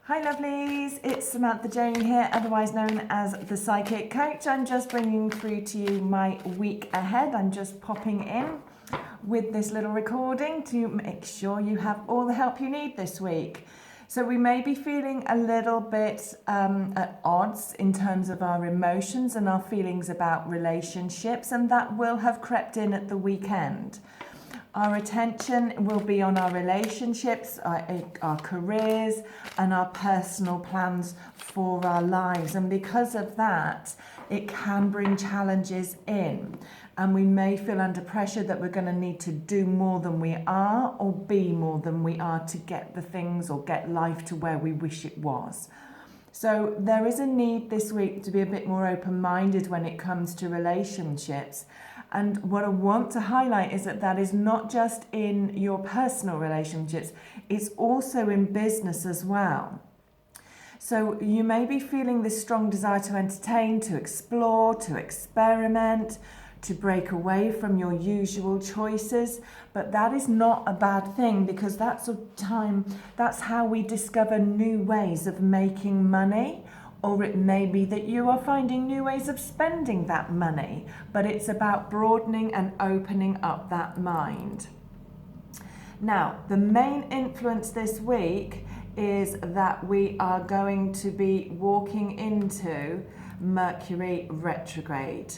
Hi lovelies, it's Samantha Jayne here, otherwise known as the Psychic Coach. I'm just bringing through to you my week ahead. I'm just popping in with this little recording to make sure you have all the help you need this week. So we may be feeling a little bit at odds in terms of our emotions and our feelings about relationships, and that will have crept in at the weekend. Our attention will be on our relationships, our careers, and our personal plans for our lives. And because of that, it can bring challenges in. And we may feel under pressure that we're going to need to do more than we are or be more than we are to get the things or get life to where we wish it was. So there is a need this week to be a bit more open-minded when it comes to relationships. And what I want to highlight is that is not just in your personal relationships, it's also in business as well. So you may be feeling this strong desire to entertain, to explore, to experiment, to break away from your usual choices, but that is not a bad thing, because that's how we discover new ways of making money. Or it may be that you are finding new ways of spending that money, but it's about broadening and opening up that mind. Now, the main influence this week is that we are going to be walking into Mercury Retrograde.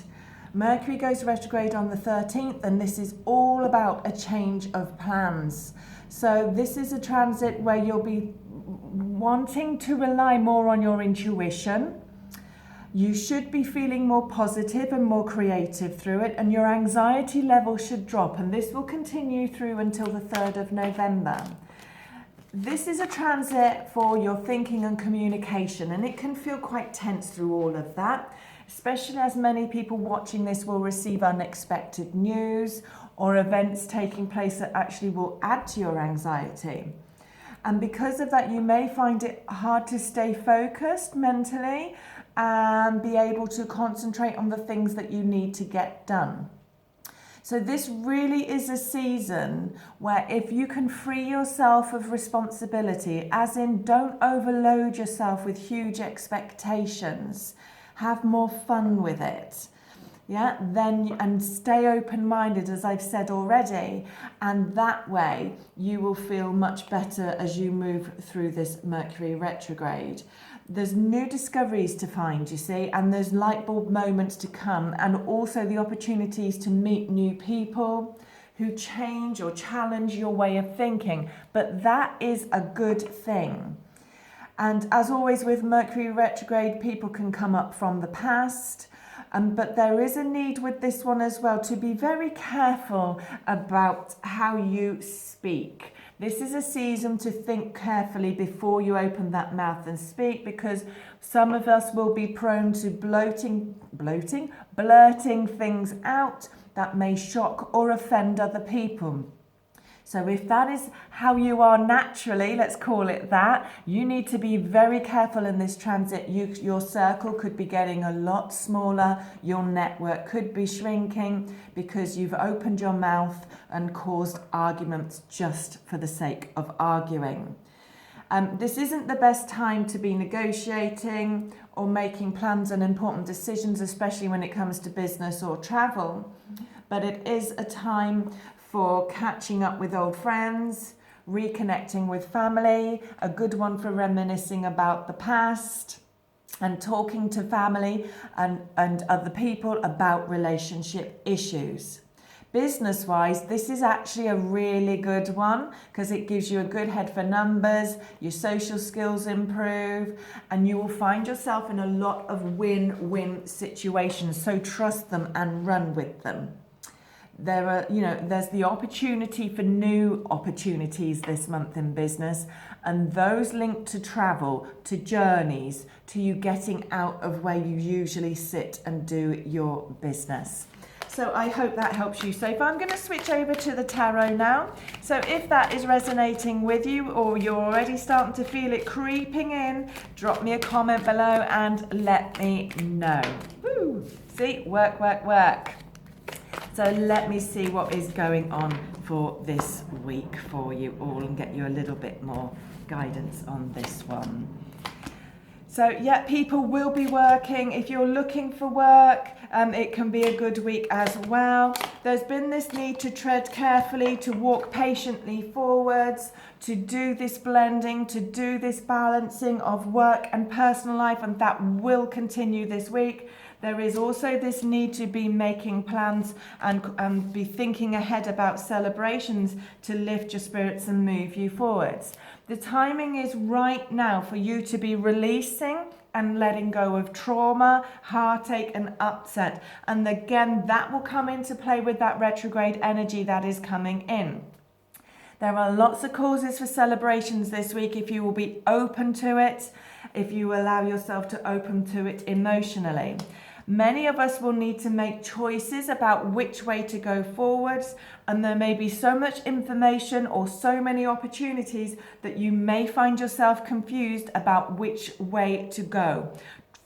Mercury goes retrograde on the 13th, and this is all about a change of plans. So this is a transit where you'll be wanting to rely more on your intuition. You should be feeling more positive and more creative through it, and your anxiety level should drop, and this will continue through until the 3rd of November. This is a transit for your thinking and communication, and it can feel quite tense through all of that, especially as many people watching this will receive unexpected news or events taking place that actually will add to your anxiety. And because of that, you may find it hard to stay focused mentally and be able to concentrate on the things that you need to get done. So this really is a season where if you can free yourself of responsibility, as in don't overload yourself with huge expectations, have more fun with it. And stay open-minded, as I've said already, and that way you will feel much better as you move through this Mercury retrograde. There's new discoveries to find, you see, and there's light bulb moments to come, and also the opportunities to meet new people who change or challenge your way of thinking, but that is a good thing. And as always with Mercury retrograde, people can come up from the past. But there is a need with this one as well to be very careful about how you speak. This is a season to think carefully before you open that mouth and speak, because some of us will be prone to blurting things out that may shock or offend other people. So if that is how you are naturally, let's call it that, you need to be very careful in this transit. Your circle could be getting a lot smaller. Your network could be shrinking because you've opened your mouth and caused arguments just for the sake of arguing. This isn't the best time to be negotiating or making plans and important decisions, especially when it comes to business or travel. But it is a time for catching up with old friends, reconnecting with family, a good one for reminiscing about the past, and talking to family and other people about relationship issues. Business-wise, this is actually a really good one because it gives you a good head for numbers, your social skills improve, and you will find yourself in a lot of win-win situations, so trust them and run with them. There's the opportunity for new opportunities this month in business, and those linked to travel, to journeys, to you getting out of where you usually sit and do your business. So I hope that helps you so far. I'm going to switch over to the tarot now. So if that is resonating with you, or you're already starting to feel it creeping in, drop me a comment below and let me know. Woo! See, work, work, work. So let me see what is going on for this week for you all and get you a little bit more guidance on this one. So yeah, people will be working. If you're looking for work, it can be a good week as well. There's been this need to tread carefully, to walk patiently forwards, to do this blending, to do this balancing of work and personal life, and that will continue this week. There is also this need to be making plans and be thinking ahead about celebrations to lift your spirits and move you forwards. The timing is right now for you to be releasing and letting go of trauma, heartache and upset. And again, that will come into play with that retrograde energy that is coming in. There are lots of causes for celebrations this week if you will be open to it, if you allow yourself to open to it emotionally. Many of us will need to make choices about which way to go forwards, and there may be so much information or so many opportunities that you may find yourself confused about which way to go.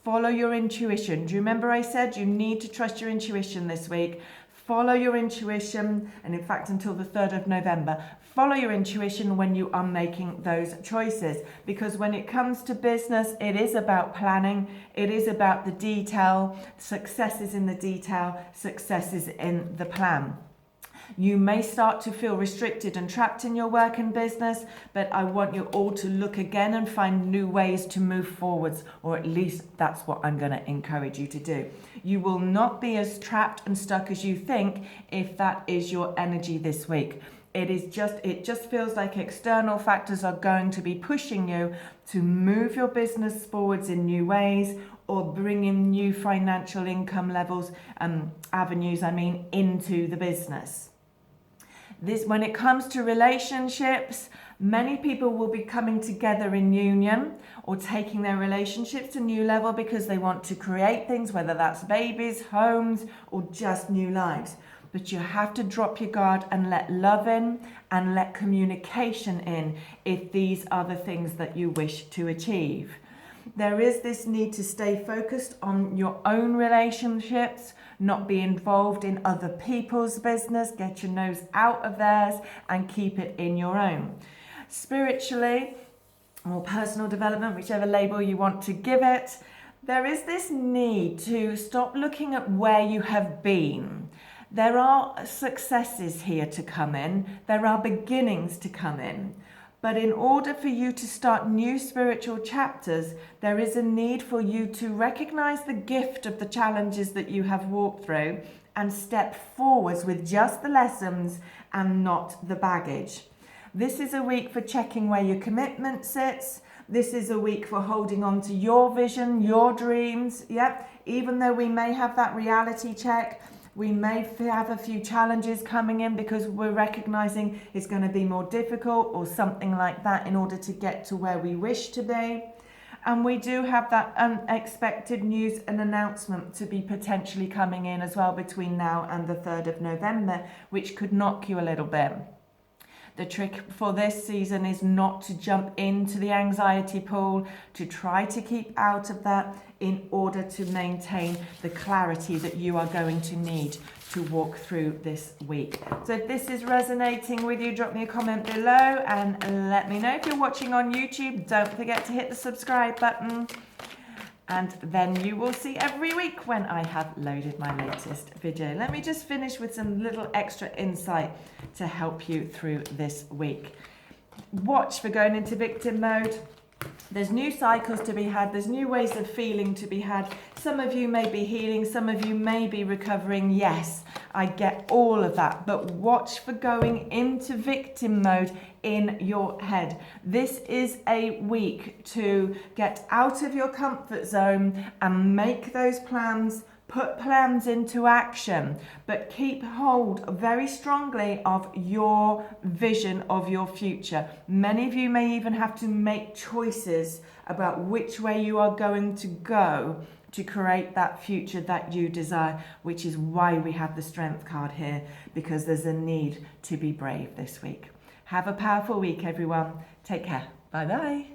Follow your intuition. Do you remember I said you need to trust your intuition this week? Follow your intuition, and in fact until the 3rd of November, follow your intuition when you are making those choices, because when it comes to business, it is about planning, it is about the detail. Success is in the detail, success is in the plan. You may start to feel restricted and trapped in your work and business, but I want you all to look again and find new ways to move forwards, or at least that's what I'm going to encourage you to do. You will not be as trapped and stuck as you think if that is your energy this week. It just feels like external factors are going to be pushing you to move your business forwards in new ways, or bring in new financial income levels, avenues, into the business. When it comes to relationships, many people will be coming together in union or taking their relationships to a new level because they want to create things, whether that's babies, homes, or just new lives. But you have to drop your guard and let love in and let communication in if these are the things that you wish to achieve. There is this need to stay focused on your own relationships, not be involved in other people's business, get your nose out of theirs and keep it in your own. Spiritually or personal development, whichever label you want to give it, there is this need to stop looking at where you have been. There are successes here to come in, there are beginnings to come in. But in order for you to start new spiritual chapters, there is a need for you to recognize the gift of the challenges that you have walked through and step forwards with just the lessons and not the baggage. This is a week for checking where your commitment sits. This is a week for holding on to your vision, your dreams. Yep, even though we may have that reality check, we may have a few challenges coming in because we're recognizing it's going to be more difficult or something like that in order to get to where we wish to be. And we do have that unexpected news and announcement to be potentially coming in as well between now and the 3rd of November, which could knock you a little bit. The trick for this season is not to jump into the anxiety pool, to try to keep out of that in order to maintain the clarity that you are going to need to walk through this week. So if this is resonating with you, drop me a comment below and let me know. If you're watching on YouTube, don't forget to hit the subscribe button. And then you will see every week when I have loaded my latest video. Let me just finish with some little extra insight to help you through this week. Watch for going into victim mode. There's new cycles to be had. There's new ways of feeling to be had. Some of you may be healing. Some of you may be recovering. Yes, I get all of that. But watch for going into victim mode in your head. This is a week to get out of your comfort zone and make those plans, put plans into action, but keep hold very strongly of your vision of your future. Many of you may even have to make choices about which way you are going to go to create that future that you desire, which is why we have the Strength card here, because there's a need to be brave this week. Have a powerful week, everyone. Take care. Bye-bye.